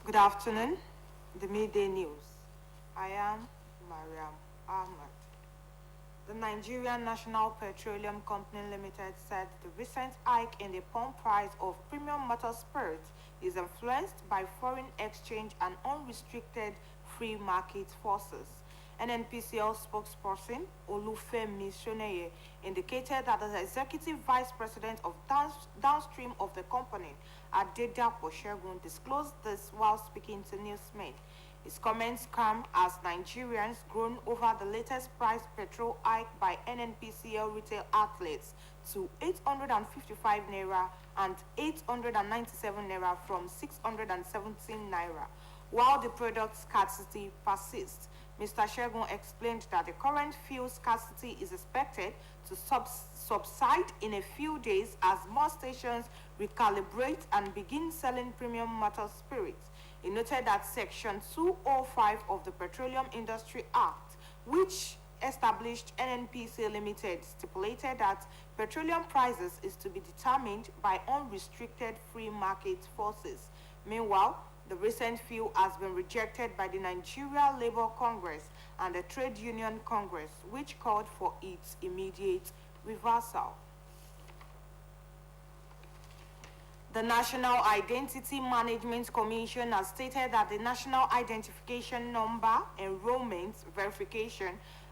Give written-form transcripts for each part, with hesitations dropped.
Good afternoon, the midday news. I am Mariam Ahmad. The Nigerian National Petroleum Company Limited said the recent hike in the pump price of premium motor spirits is influenced by foreign exchange and unrestricted free market forces. NNPCL spokesperson Olufemi Shoneye indicated that the executive vice president of downstream of the company, Adeleke Shegun, disclosed this while speaking to newsmen. His comments come as Nigerians groan over the latest price petrol hike by NNPCL retail outlets to 855 naira and 897 naira from 617 naira, while the product scarcity persists. Mr. Shegun explained that the current fuel scarcity is expected to subside in a few days as more stations recalibrate and begin selling premium motor spirits. He noted that Section 205 of the Petroleum Industry Act, which established NNPC Limited, stipulated that petroleum prices is to be determined by unrestricted free market forces. Meanwhile, the recent fuel has been rejected by the Nigeria Labour Congress and the Trade Union Congress, which called for its immediate reversal. The National Identity Management Commission has stated that the National Identification Number, enrollment, verification,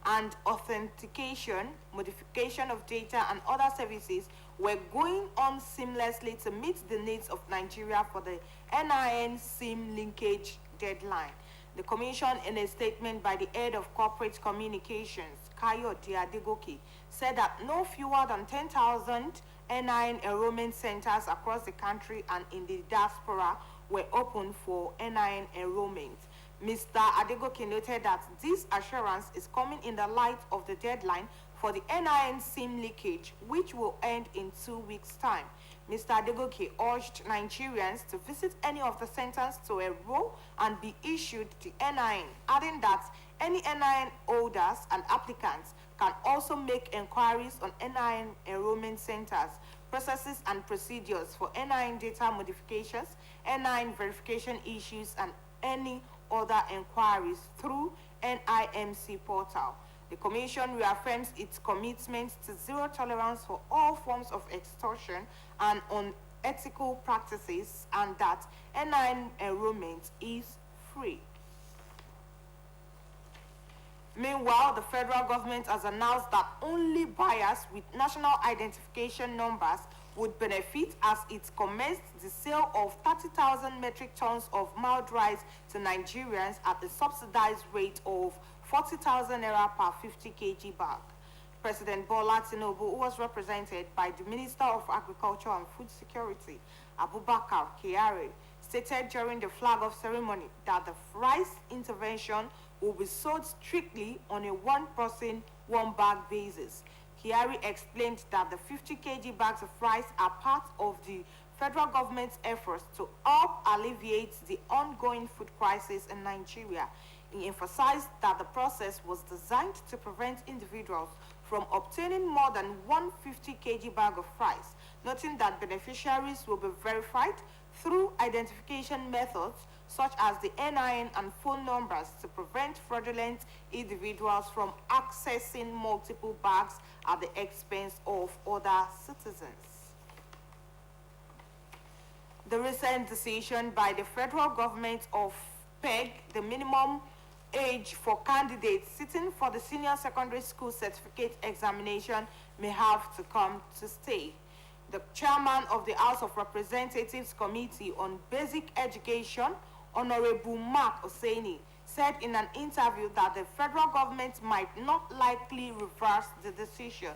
and authentication, modification of data, and other services were going on seamlessly to meet the needs of Nigeria for the NIN SIM linkage deadline. The Commission, in a statement by the head of corporate communications, Kayode Adeleke, said that no fewer than 10,000 NIN enrollment centers across the country and in the diaspora were open for NIN enrollment. Mr. Adeleke noted that this assurance is coming in the light of the deadline for the NIN SIM leakage, which will end in 2 weeks' time. Mr. Adeleke urged Nigerians to visit any of the centers to enroll and be issued the NIN, adding that any NIN holders and applicants can also make inquiries on NIN enrollment centers, processes and procedures for NIN data modifications, NIN verification issues, and any other inquiries through NIMC portal. The Commission reaffirms its commitment to zero tolerance for all forms of extortion and unethical practices, and that NIN enrollment is free. Meanwhile, the federal government has announced that only buyers with national identification numbers would benefit as it commenced the sale of 30,000 metric tons of mild rice to Nigerians at the subsidized rate of 40,000 naira per 50 kg bag. President Bola Tinubu, who was represented by the Minister of Agriculture and Food Security, Abubakar Kyari, stated during the flag-off ceremony that the rice intervention will be sold strictly on a one-person, one-bag basis. Kyari explained that the 50 kg bags of rice are part of the federal government's efforts to help alleviate the ongoing food crisis in Nigeria. He emphasized that the process was designed to prevent individuals from obtaining more than 150 kg bag of rice, noting that beneficiaries will be verified through identification methods such as the NIN and phone numbers to prevent fraudulent individuals from accessing multiple bags at the expense of other citizens. The recent decision by the federal government of peg the minimum age for candidates sitting for the senior secondary school certificate examination may have to come to stay. The chairman of the House of Representatives Committee on Basic Education, Honorable Mark Oseni, said in an interview that the federal government might not likely reverse the decision.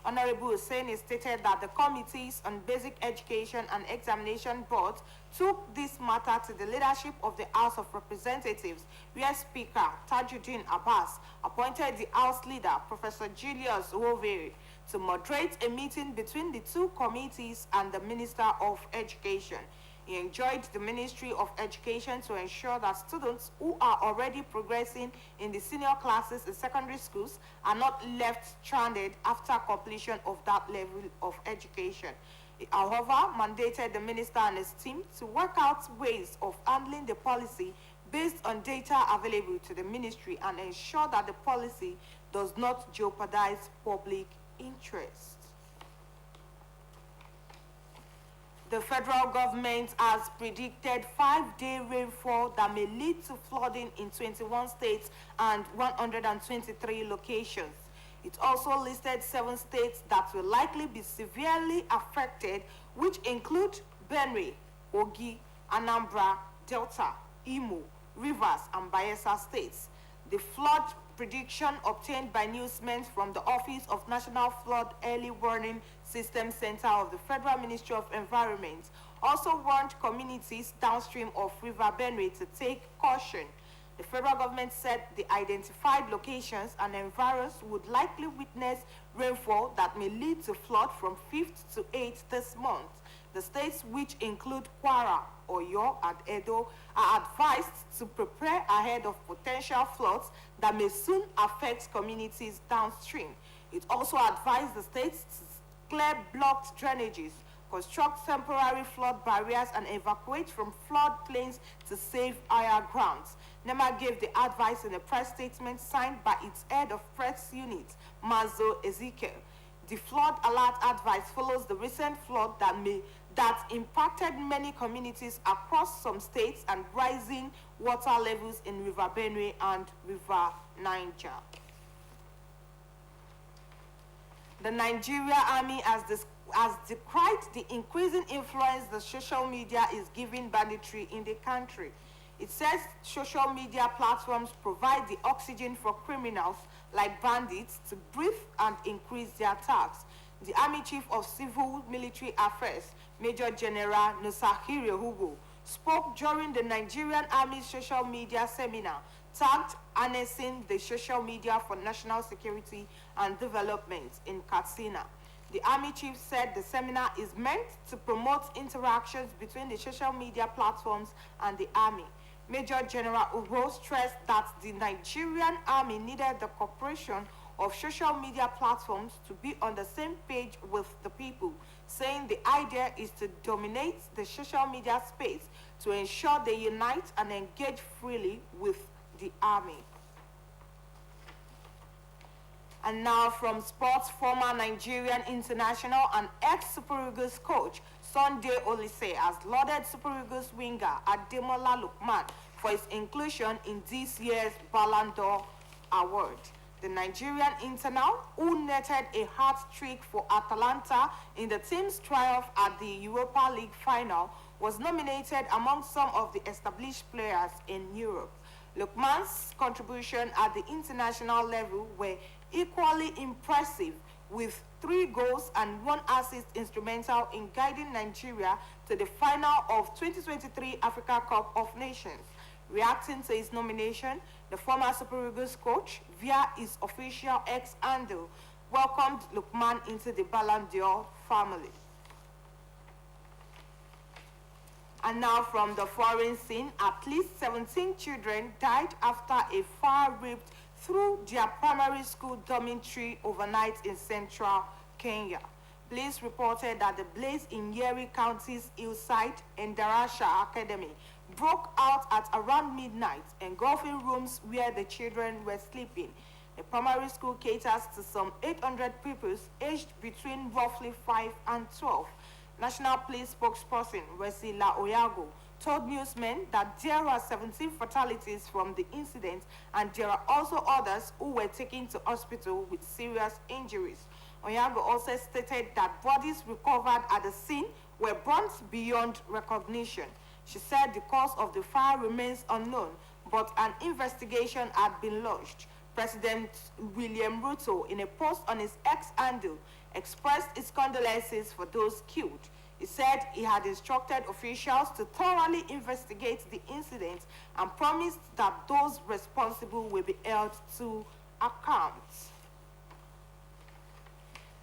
Honorable Oseni stated that the committees on basic education and examination boards took this matter to the leadership of the House of Representatives, where Speaker Tajuddin Abbas appointed the House leader, Professor Julius Wovere, to moderate a meeting between the two committees and the Minister of Education. He enjoined the Ministry of Education to ensure that students who are already progressing in the senior classes in secondary schools are not left stranded after completion of that level of education. He, however, mandated the minister and his team to work out ways of handling the policy based on data available to the ministry and ensure that the policy does not jeopardize public interest. The federal government has predicted 5-day rainfall that may lead to flooding in 21 states and 123 locations. It also listed 7 states that will likely be severely affected, which include Benue, Ogi, Anambra, Delta, Imo, Rivers, and Bayelsa states. The flood prediction obtained by newsmen from the Office of National Flood Early Warning System Center of the Federal Ministry of Environment also warned communities downstream of River Benue to take caution. The federal government said the identified locations and environs would likely witness rainfall that may lead to flood from 5th to 8th this month. The states, which include Kwara, Oyo, and Edo, are advised to prepare ahead of potential floods that may soon affect communities downstream. It also advised the states to clear blocked drainages, construct temporary flood barriers, and evacuate from floodplains to save higher grounds. NEMA gave the advice in a press statement signed by its head of press unit, Mazo Ezekiel. The flood alert advice follows the recent flood that impacted many communities across some states and rising water levels in River Benue and River Niger. The Nigeria Army has decried the increasing influence the social media is giving banditry in the country. It says social media platforms provide the oxygen for criminals like bandits to breathe and increase their attacks. The Army Chief of Civil Military Affairs, Major General Nusahire Hugo, spoke during the Nigerian Army social media seminar tagged Harnessing the Social Media for National Security and Development in Katsina. The Army Chief said the seminar is meant to promote interactions between the social media platforms and the Army. Major General Ugo stressed that the Nigerian Army needed the cooperation of social media platforms to be on the same page with the people, saying the idea is to dominate the social media space to ensure they unite and engage freely with the Army. And now from sports, former Nigerian international and ex-Super Eagles coach Sunday Olise has lauded Super Eagles winger Ademola Lookman for his inclusion in this year's Ballon d'Or award. The Nigerian internal, who netted a hat-trick for Atalanta in the team's triumph at the Europa League final, was nominated among some of the established players in Europe. Lookman's contribution at the international level were equally impressive, with 3 goals and 1 assist instrumental in guiding Nigeria to the final of 2023 Africa Cup of Nations. Reacting to his nomination, the former Super Eagles coach, via his official X handle, welcomed Lookman into the Ballon d'Or family. And now from the foreign scene, at least 17 children died after a fire ripped through their primary school dormitory overnight in central Kenya. Police reported that the blaze in Nyeri County's hillside and Darasha Academy broke out at around midnight, engulfing rooms where the children were sleeping. The primary school caters to some 800 pupils aged between roughly 5 and 12. National Police spokesperson Wesila Oyago told newsmen that there are 17 fatalities from the incident and there are also others who were taken to hospital with serious injuries. Oyago also stated that bodies recovered at the scene were burnt beyond recognition. She said the cause of the fire remains unknown, but an investigation had been launched. President William Ruto, in a post on his X handle, expressed his condolences for those killed. He said he had instructed officials to thoroughly investigate the incident and promised that those responsible will be held to account.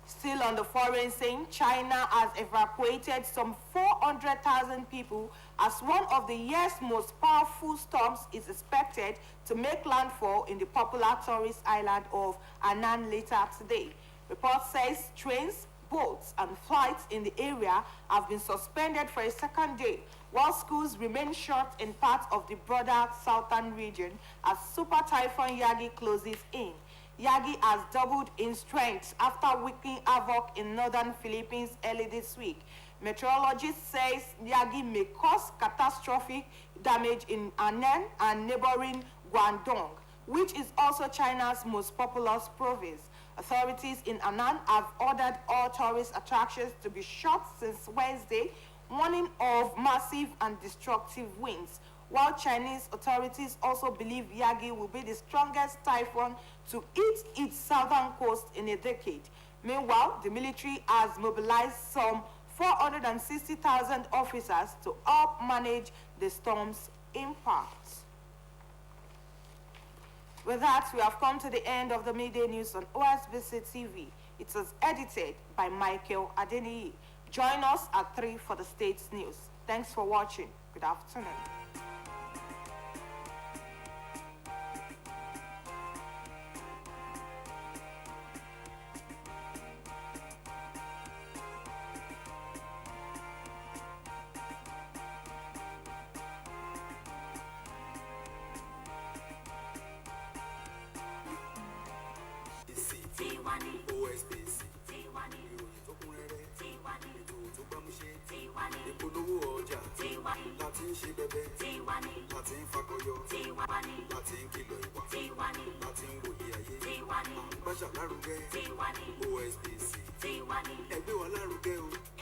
Still on the foreign scene, China has evacuated some 400,000 people as one of the year's most powerful storms is expected to make landfall in the popular tourist island of Anan later today. Report says trains, boats and flights in the area have been suspended for a second day, while schools remain shut in parts of the broader southern region as Super Typhoon Yagi closes in. Yagi has doubled in strength after wreaking havoc in northern Philippines early this week. Meteorologists say Yagi may cause catastrophic damage in Annan and neighboring Guangdong, which is also China's most populous province. Authorities in Annan have ordered all tourist attractions to be shut since Wednesday, warning of massive and destructive winds, while Chinese authorities also believe Yagi will be the strongest typhoon to hit its southern coast in a decade. Meanwhile, the military has mobilized some 460,000 officers to help manage the storm's impact. With that, we have come to the end of the midday news on OSBC TV. It was edited by Michael Adeleke. Join us at 3 for the state's news. Thanks for watching. Good afternoon. OSBC ìròyìn tó kún rẹ́rẹ́ ètò tó gbámúṣé ìpolówó ọjà láti ń ṣe bẹbẹ láti ń fakọyọ láti ń kìlọ̀ ìwà láti ń wòye ayé à ń gbàṣà lárugẹ OSBC ẹgbẹ́ wa lárugẹ o.